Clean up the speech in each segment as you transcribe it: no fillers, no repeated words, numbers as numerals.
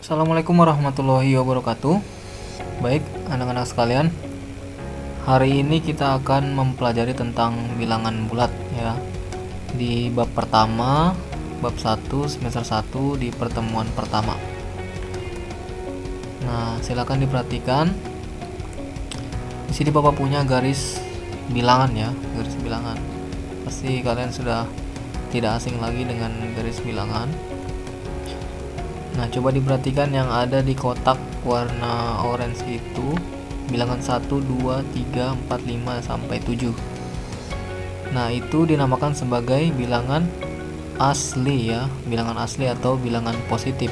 Assalamualaikum warahmatullahi wabarakatuh. Baik, anak-anak sekalian, hari ini kita akan mempelajari tentang bilangan bulat ya. Di bab pertama, bab 1 semester 1 di pertemuan pertama. Nah, silakan diperhatikan. Di sini Bapak punya garis bilangan ya, garis bilangan. Pasti kalian sudah tidak asing lagi dengan garis bilangan. Nah, coba diperhatikan yang ada di kotak warna orange itu bilangan 1, 2, 3, 4, 5 sampai 7. Nah, itu dinamakan sebagai bilangan asli ya, bilangan asli atau bilangan positif.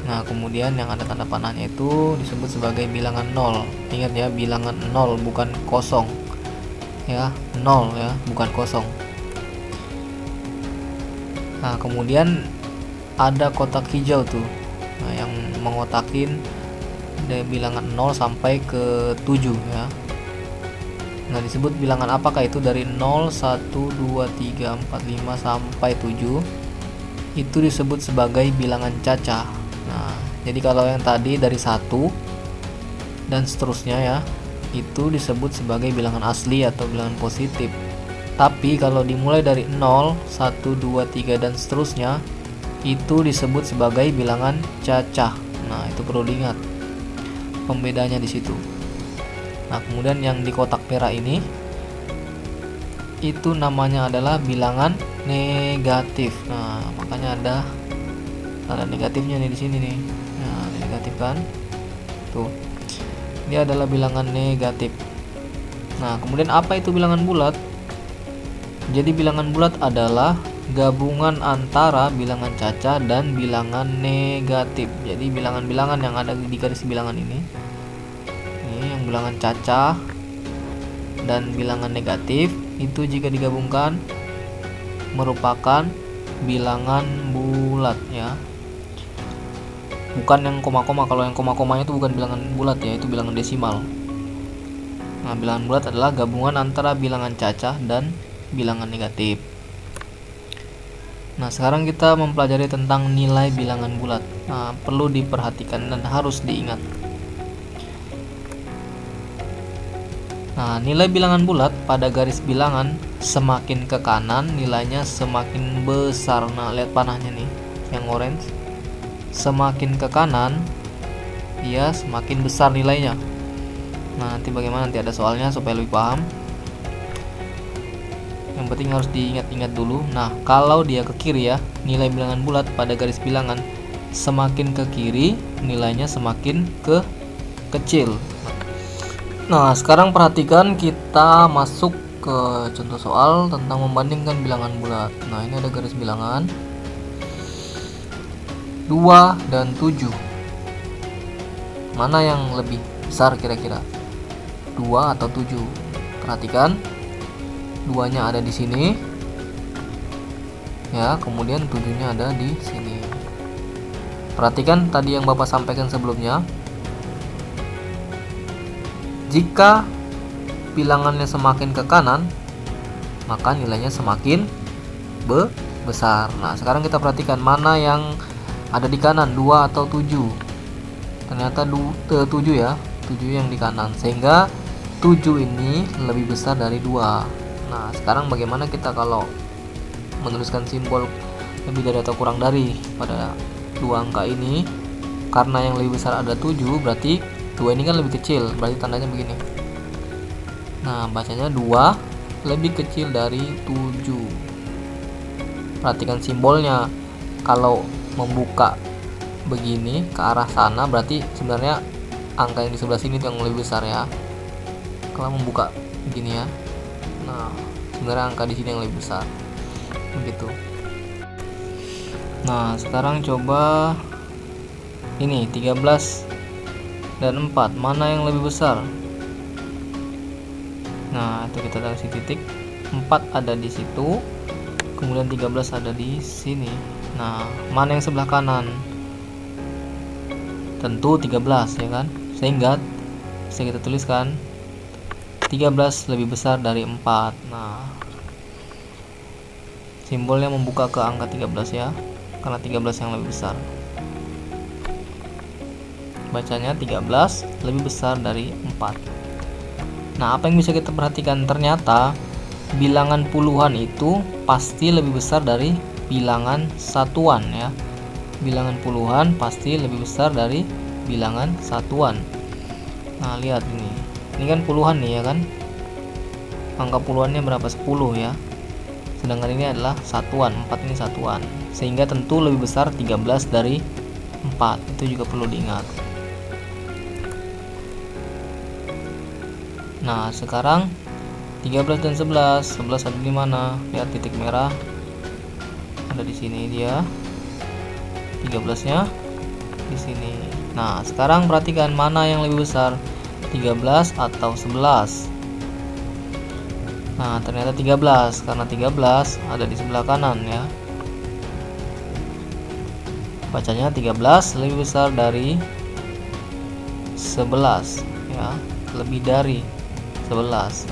Nah, kemudian yang ada tanda panahnya itu disebut sebagai bilangan 0. Ingat ya, bilangan 0 bukan kosong. Ya, 0 ya, bukan kosong. Nah, kemudian ada kotak hijau tuh, nah, yang mengotakin dari bilangan 0 sampai ke 7 ya. Nah, disebut bilangan apakah itu dari 0, 1, 2, 3, 4, 5 sampai 7 itu disebut sebagai bilangan cacah. Nah, jadi kalau yang tadi dari 1 dan seterusnya ya, itu disebut sebagai bilangan asli atau bilangan positif. Tapi kalau dimulai dari 0, 1, 2, 3 dan seterusnya itu disebut sebagai bilangan cacah. Nah, itu perlu diingat pembedanya di situ. Nah, kemudian yang di kotak merah ini itu namanya adalah bilangan negatif. Nah, makanya ada tanda negatifnya nih di sini nih. Nah, negatif kan? Tuh. Ini adalah bilangan negatif. Nah, kemudian apa itu bilangan bulat? Jadi bilangan bulat adalah gabungan antara bilangan cacah dan bilangan negatif. Jadi bilangan-bilangan yang ada di garis bilangan ini yang bilangan cacah dan bilangan negatif itu jika digabungkan merupakan bilangan bulat ya. Bukan yang koma-koma. Kalau yang koma-komanya itu bukan bilangan bulat ya, itu bilangan desimal. Nah, bilangan bulat adalah gabungan antara bilangan cacah dan bilangan negatif. Nah, sekarang kita mempelajari tentang nilai bilangan bulat. Nah, perlu diperhatikan dan harus diingat. Nah, nilai bilangan bulat pada garis bilangan semakin ke kanan nilainya semakin besar. Nah, lihat panahnya nih, yang orange. Semakin ke kanan dia semakin besar nilainya. Nah, nanti bagaimana, nanti ada soalnya supaya lebih paham. Yang penting harus diingat-ingat dulu. Nah, kalau dia ke kiri ya, nilai bilangan bulat pada garis bilangan semakin ke kiri nilainya semakin kecil. Nah, sekarang perhatikan, kita masuk ke contoh soal tentang membandingkan bilangan bulat. Nah, ini ada garis bilangan 2 dan 7. Mana yang lebih besar kira-kira? 2 atau 7? Perhatikan, 2-nya ada di sini. Ya, kemudian 7-nya ada di sini. Perhatikan tadi yang Bapak sampaikan sebelumnya. Jika bilangannya semakin ke kanan, maka nilainya semakin besar. Nah, sekarang kita perhatikan mana yang ada di kanan, 2 atau 7. Ternyata 7 ya, 7 yang di kanan. Sehingga 7 ini lebih besar dari 2. Nah, sekarang bagaimana kita kalau menuliskan simbol lebih dari atau kurang dari pada dua angka ini? Karena yang lebih besar ada 7, berarti 2 ini kan lebih kecil, berarti tandanya begini. Nah, bacanya 2 lebih kecil dari 7. Perhatikan simbolnya. Kalau membuka begini ke arah sana, berarti sebenarnya angka yang di sebelah sini yang lebih besar ya. Kalau membuka begini ya, nah sebenarnya angka di sini yang lebih besar, begitu. Nah, sekarang coba ini 13 dan 4, mana yang lebih besar? Nah, itu kita kasih titik. 4 ada di situ, kemudian 13 ada di sini. Nah, mana yang sebelah kanan? Tentu 13 ya kan, sehingga bisa kita tuliskan 13 lebih besar dari 4. Nah, simbolnya membuka ke angka 13 ya, karena 13 yang lebih besar. Bacanya 13 lebih besar dari 4. Nah, apa yang bisa kita perhatikan? Ternyata bilangan puluhan itu pasti lebih besar dari bilangan satuan ya. Bilangan puluhan pasti lebih besar dari bilangan satuan. Nah, lihat ini. Ini kan puluhan nih ya kan. Angka puluhannya berapa? 10 ya. Sedangkan ini adalah satuan, 4 ini satuan. Sehingga tentu lebih besar 13 dari 4. Itu juga perlu diingat. Nah, sekarang 13 dan 11. 11 ada di mana? Lihat titik merah. Ada di sini dia. 13-nya di sini. Nah, sekarang perhatikan mana yang lebih besar, 13 atau 11. Nah, ternyata 13 karena 13 ada di sebelah kanan ya. Bacanya 13 lebih besar dari 11 ya, lebih dari 11.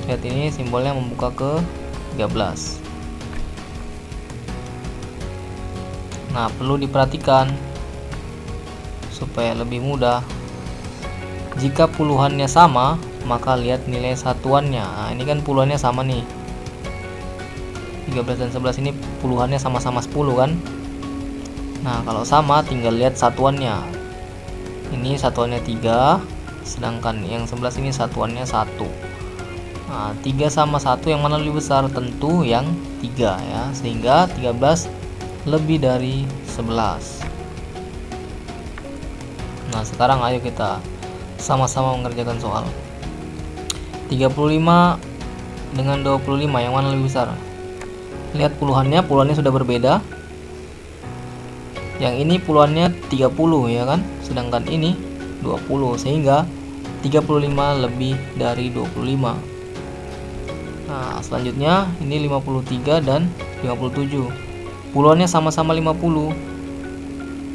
Lihat ini simbolnya membuka ke 13. Nah, perlu diperhatikan supaya lebih mudah. Jika puluhannya sama, maka lihat nilai satuannya. Nah, ini kan puluhannya sama nih. 13 dan 11 ini puluhannya sama-sama 10 kan? Nah, kalau sama tinggal lihat satuannya. Ini satuannya 3, sedangkan yang 11 ini satuannya 1. Nah, 3 sama 1 yang mana lebih besar? Tentu yang 3 ya. Sehingga 13 lebih dari 11. Nah, sekarang ayo kita sama-sama mengerjakan soal. 35 dengan 25 yang mana lebih besar? Lihat puluhannya sudah berbeda. Yang ini puluhannya 30 ya kan, sedangkan ini 20, sehingga 35 lebih dari 25. Nah, selanjutnya ini 53 dan 57. Puluhannya sama-sama 50.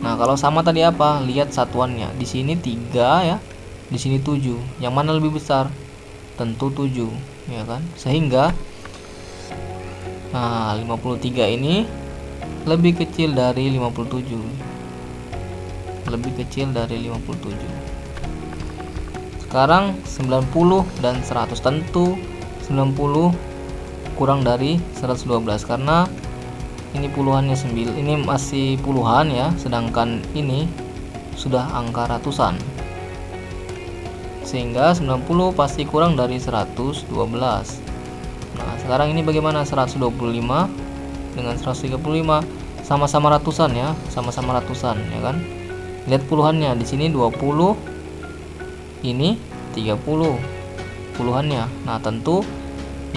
Nah, kalau sama tadi apa? Lihat satuannya. Di sini 3 ya, di sini 7. Yang mana lebih besar? Tentu 7 ya kan. Sehingga 53 ini lebih kecil dari 57. Lebih kecil dari 57. Sekarang 90 dan 100. Tentu 90 kurang dari 112 karena ini puluhannya 9. Ini masih puluhan ya, sedangkan ini sudah angka ratusan. Sehingga 90 pasti kurang dari 112. Nah, sekarang ini bagaimana? 125 dengan 135 sama-sama ratusan ya, sama-sama ratusan ya kan. Lihat puluhannya, di sini 20, ini 30 puluhannya. Nah, tentu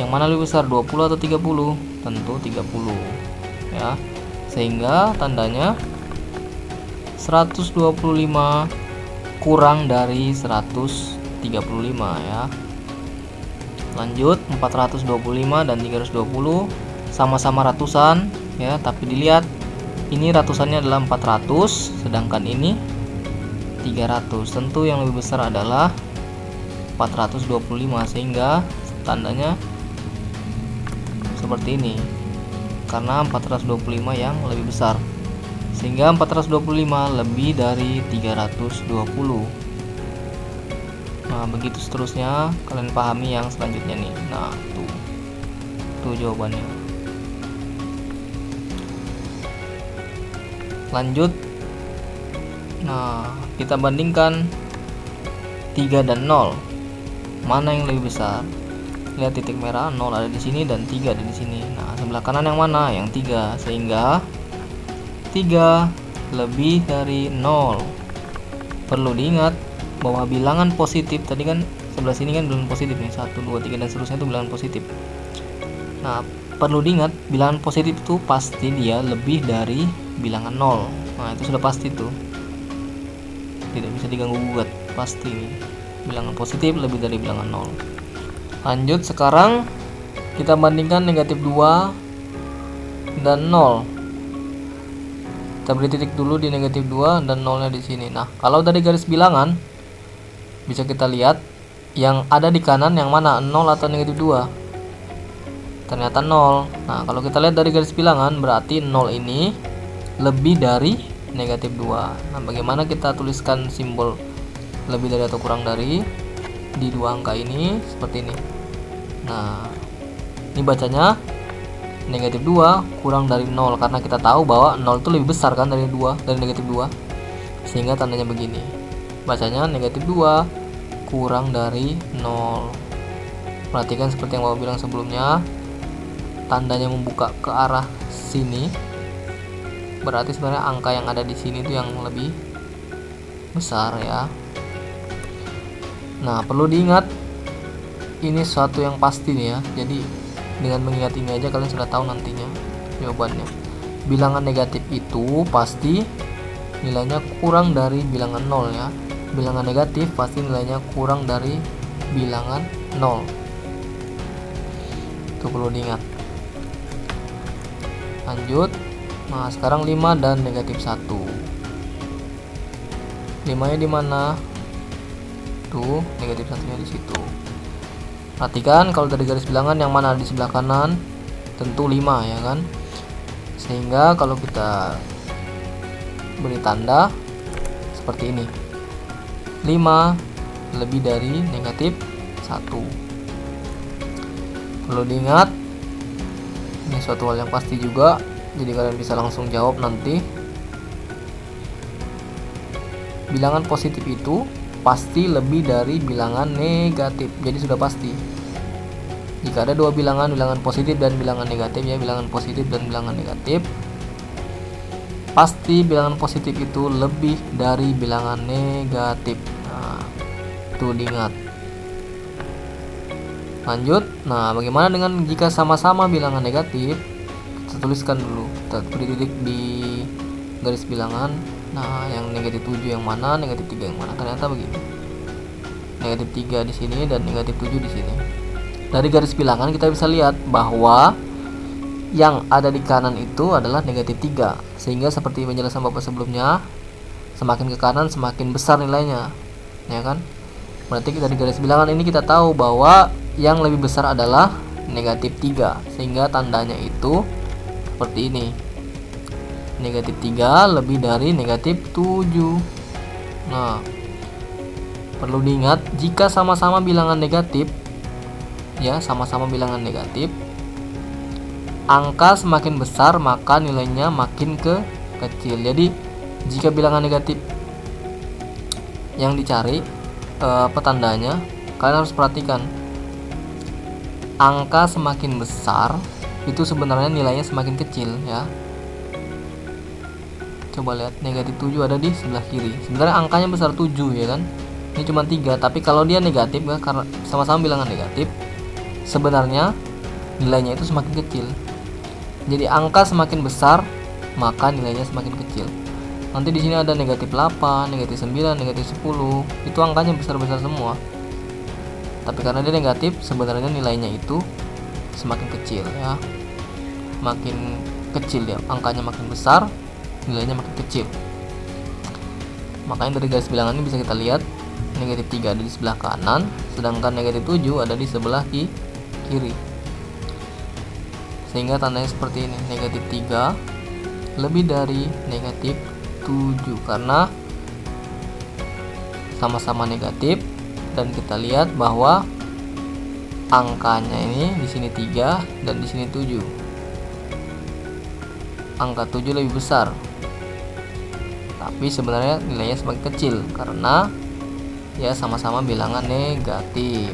yang mana lebih besar, 20 atau 30? Tentu 30 ya. Sehingga tandanya 125 kurang dari 135 ya. Lanjut, 425 dan 320 sama-sama ratusan ya, tapi dilihat ini ratusannya adalah 400, sedangkan ini 300. Tentu yang lebih besar adalah 425, sehingga tandanya seperti ini. Karena 425 yang lebih besar. Sehingga 425 lebih dari 320. Nah, begitu seterusnya, kalian pahami yang selanjutnya nih. Nah, tuh jawabannya. Lanjut. Nah, kita bandingkan 3 dan 0. Mana yang lebih besar? Lihat titik merah, 0 ada di sini dan 3 ada di sini. Nah, sebelah kanan yang mana? Yang 3. Sehingga 3 lebih dari 0. Perlu diingat bahwa bilangan positif tadi kan sebelah sini kan bilangan positif nih, 1, 2, 3 dan seterusnya itu bilangan positif. Nah, perlu diingat bilangan positif itu pasti dia lebih dari bilangan 0. Nah, itu sudah pasti tuh, tidak bisa diganggu gugat, pasti nih. Bilangan positif lebih dari bilangan 0. Lanjut, sekarang kita bandingkan negatif 2 dan 0. Kita beri titik dulu di negatif 2 dan 0-nya di sini. Nah, kalau dari garis bilangan bisa kita lihat yang ada di kanan yang mana, 0 atau negatif 2? Ternyata 0. Nah, kalau kita lihat dari garis bilangan berarti 0 ini lebih dari negatif 2. Nah, bagaimana kita tuliskan simbol lebih dari atau kurang dari di dua angka ini? Seperti ini. Nah, ini bacanya negatif 2 kurang dari 0, karena kita tahu bahwa 0 itu lebih besar kan dari negatif 2, sehingga tandanya begini. Bacanya negatif 2 kurang dari 0. Perhatikan seperti yang Bapak bilang sebelumnya, tandanya membuka ke arah sini, berarti sebenarnya angka yang ada di sini itu yang lebih besar ya. Nah, perlu diingat ini suatu yang pasti nih ya. Jadi dengan mengingat ini aja kalian sudah tahu nantinya jawabannya. Bilangan negatif itu pasti nilainya kurang dari bilangan 0 ya. Bilangan negatif pasti nilainya kurang dari bilangan 0. Itu perlu diingat. Lanjut. Nah, sekarang 5 dan negatif 1. 5-nya di mana? Tuh, negatif 1-nya di situ. Perhatikan kalau dari garis bilangan yang mana di sebelah kanan, tentu 5 ya kan. Sehingga kalau kita beri tanda seperti ini. 5 lebih dari negatif 1. Perlu diingat, ini suatu hal yang pasti juga, jadi kalian bisa langsung jawab nanti. Bilangan positif itu pasti lebih dari bilangan negatif, jadi sudah pasti. Jika ada dua bilangan positif dan bilangan negatif ya, bilangan positif dan bilangan negatif, pasti bilangan positif itu lebih dari bilangan negatif. Nah, itu diingat. Lanjut. Nah, bagaimana dengan jika sama-sama bilangan negatif? Kita tuliskan dulu, kita beri titik di garis bilangan. Nah, yang negatif 7 yang mana, negatif 3 yang mana? Ternyata begini. Negatif 3 di sini dan negatif 7 di sini. Dari garis bilangan kita bisa lihat bahwa yang ada di kanan itu adalah negatif 3. Sehingga seperti penjelasan Bapak sebelumnya, semakin ke kanan semakin besar nilainya. Ya kan? Berarti kita di garis bilangan ini kita tahu bahwa yang lebih besar adalah negatif 3, sehingga tandanya itu seperti ini. Negatif 3 lebih dari negatif 7. Nah, perlu diingat jika sama-sama bilangan negatif ya, sama-sama bilangan negatif, angka semakin besar maka nilainya makin kecil. Jadi jika bilangan negatif yang dicari tandanya, kalian harus perhatikan angka semakin besar itu sebenarnya nilainya semakin kecil ya. Coba lihat, negatif 7 ada di sebelah kiri. Sebenarnya angkanya besar 7 ya kan. Ini cuma 3, tapi kalau dia negatif ya, karena sama-sama bilangan negatif, sebenarnya nilainya itu semakin kecil. Jadi angka semakin besar maka nilainya semakin kecil. Nanti di sini ada negatif 8, negatif 9, negatif 10. Itu angkanya besar-besar semua. Tapi karena dia negatif, sebenarnya nilainya itu semakin kecil ya. Makin kecil ya, angkanya makin besar, nilainya makin kecil. Makanya dari garis bilangan ini bisa kita lihat negatif 3 ada di sebelah kanan, sedangkan negatif 7 ada di sebelah kiri. Sehingga tandanya seperti ini, negatif 3 lebih dari negatif 7 karena sama-sama negatif. Dan kita lihat bahwa angkanya ini di sini 3 dan di sini 7. Angka 7 lebih besar. Tapi sebenarnya nilainya semakin kecil karena ya sama-sama bilangan negatif.